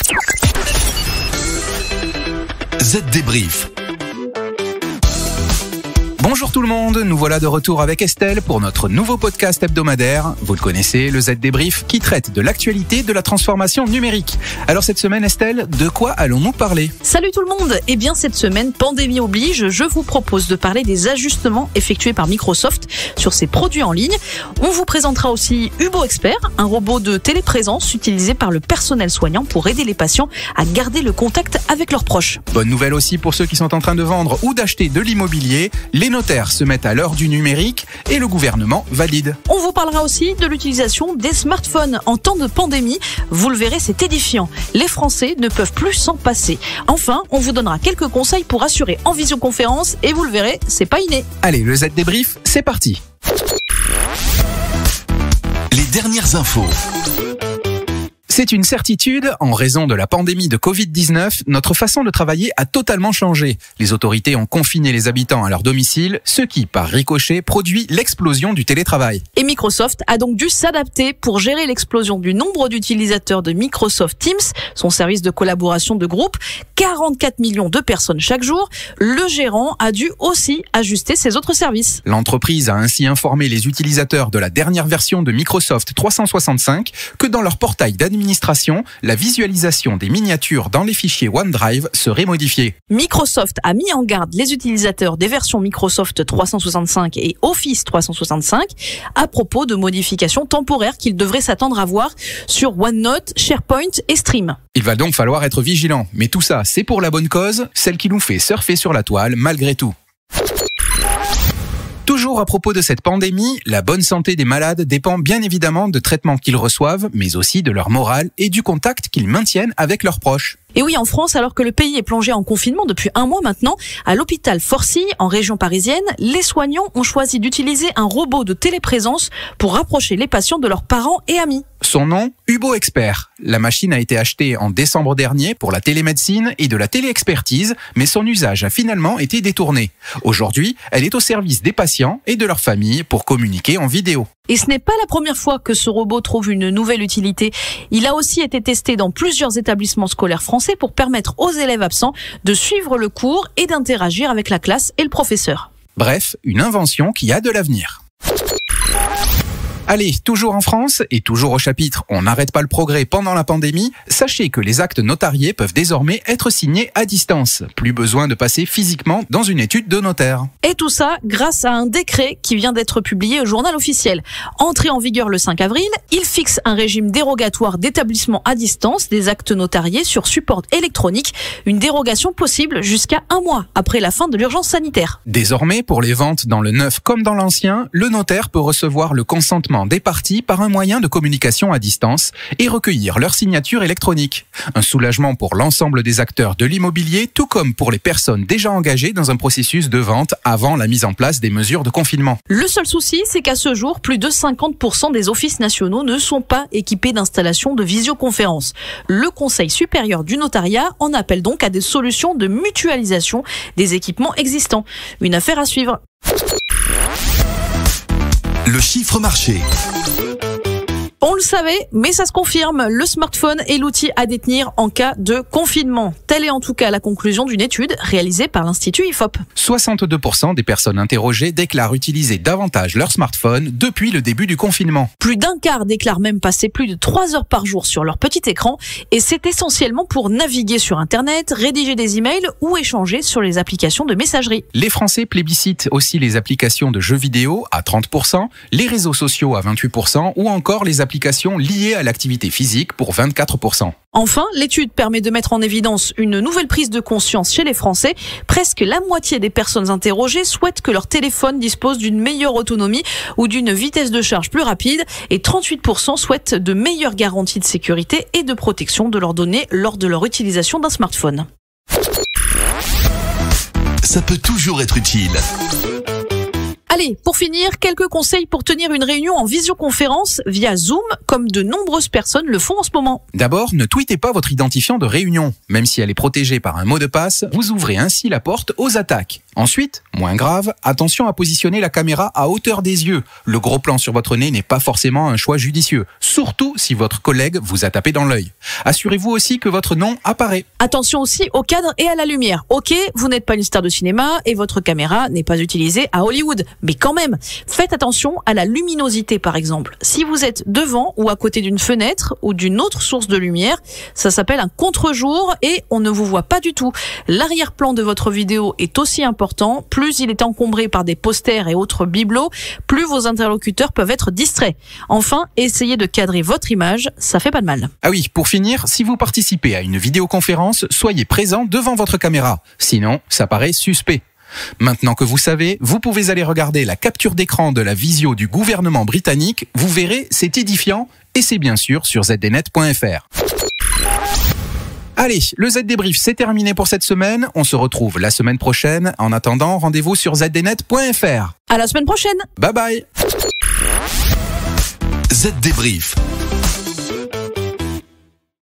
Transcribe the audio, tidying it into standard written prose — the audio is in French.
Z Débrief. Bonjour tout le monde, nous voilà de retour avec Estelle pour notre nouveau podcast hebdomadaire. Vous le connaissez, le Z Débrief, qui traite de l'actualité de la transformation numérique. Alors cette semaine, Estelle, de quoi allons-nous parler ? Salut tout le monde. Eh bien cette semaine, pandémie oblige, je vous propose de parler des ajustements effectués par Microsoft sur ses produits en ligne. On vous présentera aussi Hubo Expert, un robot de téléprésence utilisé par le personnel soignant pour aider les patients à garder le contact avec leurs proches. Bonne nouvelle aussi pour ceux qui sont en train de vendre ou d'acheter de l'immobilier. Les notaires se mettent à l'heure du numérique et le gouvernement valide. On vous parlera aussi de l'utilisation des smartphones en temps de pandémie. Vous le verrez, c'est édifiant. Les Français ne peuvent plus s'en passer. Enfin, on vous donnera quelques conseils pour assurer en visioconférence et vous le verrez, c'est pas inné. Allez, le Z Débrief, c'est parti. Les dernières infos. C'est une certitude, en raison de la pandémie de Covid-19, notre façon de travailler a totalement changé. Les autorités ont confiné les habitants à leur domicile, ce qui, par ricochet, produit l'explosion du télétravail. Et Microsoft a donc dû s'adapter pour gérer l'explosion du nombre d'utilisateurs de Microsoft Teams, son service de collaboration de groupe, 44 millions de personnes chaque jour. Le gérant a dû aussi ajuster ses autres services. L'entreprise a ainsi informé les utilisateurs de la dernière version de Microsoft 365 que dans leur portail d'administration, la visualisation des miniatures dans les fichiers OneDrive serait modifiée. Microsoft a mis en garde les utilisateurs des versions Microsoft 365 et Office 365 à propos de modifications temporaires qu'ils devraient s'attendre à voir sur OneNote, SharePoint et Stream. Il va donc falloir être vigilant, mais tout ça, c'est pour la bonne cause, celle qui nous fait surfer sur la toile malgré tout. Toujours à propos de cette pandémie, la bonne santé des malades dépend bien évidemment de traitements qu'ils reçoivent, mais aussi de leur morale et du contact qu'ils maintiennent avec leurs proches. Et oui, en France, alors que le pays est plongé en confinement depuis 1 mois maintenant, à l'hôpital Forcy, en région parisienne, les soignants ont choisi d'utiliser un robot de téléprésence pour rapprocher les patients de leurs parents et amis. Son nom, Hubo Expert. La machine a été achetée en décembre dernier pour la télémédecine et de la téléexpertise, mais son usage a finalement été détourné. Aujourd'hui, elle est au service des patients et de leurs familles pour communiquer en vidéo. Et ce n'est pas la première fois que ce robot trouve une nouvelle utilité. Il a aussi été testé dans plusieurs établissements scolaires français pour permettre aux élèves absents de suivre le cours et d'interagir avec la classe et le professeur. Bref, une invention qui a de l'avenir. Allez, toujours en France et toujours au chapitre « On n'arrête pas le progrès pendant la pandémie », sachez que les actes notariés peuvent désormais être signés à distance. Plus besoin de passer physiquement dans une étude de notaire. Et tout ça grâce à un décret qui vient d'être publié au journal officiel. Entré en vigueur le 5 avril, il fixe un régime dérogatoire d'établissement à distance des actes notariés sur support électronique, une dérogation possible jusqu'à 1 mois après la fin de l'urgence sanitaire. Désormais, pour les ventes dans le neuf comme dans l'ancien, le notaire peut recevoir le consentement des parties par un moyen de communication à distance et recueillir leur signature électronique. Un soulagement pour l'ensemble des acteurs de l'immobilier, tout comme pour les personnes déjà engagées dans un processus de vente avant la mise en place des mesures de confinement. Le seul souci, c'est qu'à ce jour, plus de 50% des offices nationaux ne sont pas équipés d'installations de visioconférence. Le Conseil supérieur du notariat en appelle donc à des solutions de mutualisation des équipements existants. Une affaire à suivre. Le chiffre marché. On le savait, mais ça se confirme, le smartphone est l'outil à détenir en cas de confinement. Telle est en tout cas la conclusion d'une étude réalisée par l'Institut IFOP. 62% des personnes interrogées déclarent utiliser davantage leur smartphone depuis le début du confinement. Plus d'un quart déclarent même passer plus de 3 heures par jour sur leur petit écran et c'est essentiellement pour naviguer sur Internet, rédiger des emails ou échanger sur les applications de messagerie. Les Français plébiscitent aussi les applications de jeux vidéo à 30%, les réseaux sociaux à 28% ou encore les applications liées à l'activité physique pour 24%. Enfin, l'étude permet de mettre en évidence une nouvelle prise de conscience chez les Français. Presque la moitié des personnes interrogées souhaitent que leur téléphone dispose d'une meilleure autonomie ou d'une vitesse de charge plus rapide et 38% souhaitent de meilleures garanties de sécurité et de protection de leurs données lors de leur utilisation d'un smartphone. Ça peut toujours être utile. Allez, pour finir, quelques conseils pour tenir une réunion en visioconférence via Zoom, comme de nombreuses personnes le font en ce moment. D'abord, ne tweetez pas votre identifiant de réunion. Même si elle est protégée par un mot de passe, vous ouvrez ainsi la porte aux attaques. Ensuite, moins grave, attention à positionner la caméra à hauteur des yeux. Le gros plan sur votre nez n'est pas forcément un choix judicieux, surtout si votre collègue vous a tapé dans l'œil. Assurez-vous aussi que votre nom apparaît. Attention aussi au cadre et à la lumière. Ok, vous n'êtes pas une star de cinéma et votre caméra n'est pas utilisée à Hollywood. Mais quand même, faites attention à la luminosité par exemple. Si vous êtes devant ou à côté d'une fenêtre ou d'une autre source de lumière, ça s'appelle un contre-jour et on ne vous voit pas du tout. L'arrière-plan de votre vidéo est aussi important. Plus il est encombré par des posters et autres bibelots, plus vos interlocuteurs peuvent être distraits. Enfin, essayez de cadrer votre image, ça fait pas de mal. Ah oui, pour finir, si vous participez à une vidéoconférence, soyez présent devant votre caméra. Sinon, ça paraît suspect. Maintenant que vous savez, vous pouvez aller regarder la capture d'écran de la visio du gouvernement britannique. Vous verrez, c'est édifiant et c'est bien sûr sur zdnet.fr. Allez, le Z Débrief, c'est terminé pour cette semaine. On se retrouve la semaine prochaine. En attendant, rendez-vous sur zdnet.fr. À la semaine prochaine. Bye bye. Z Débrief.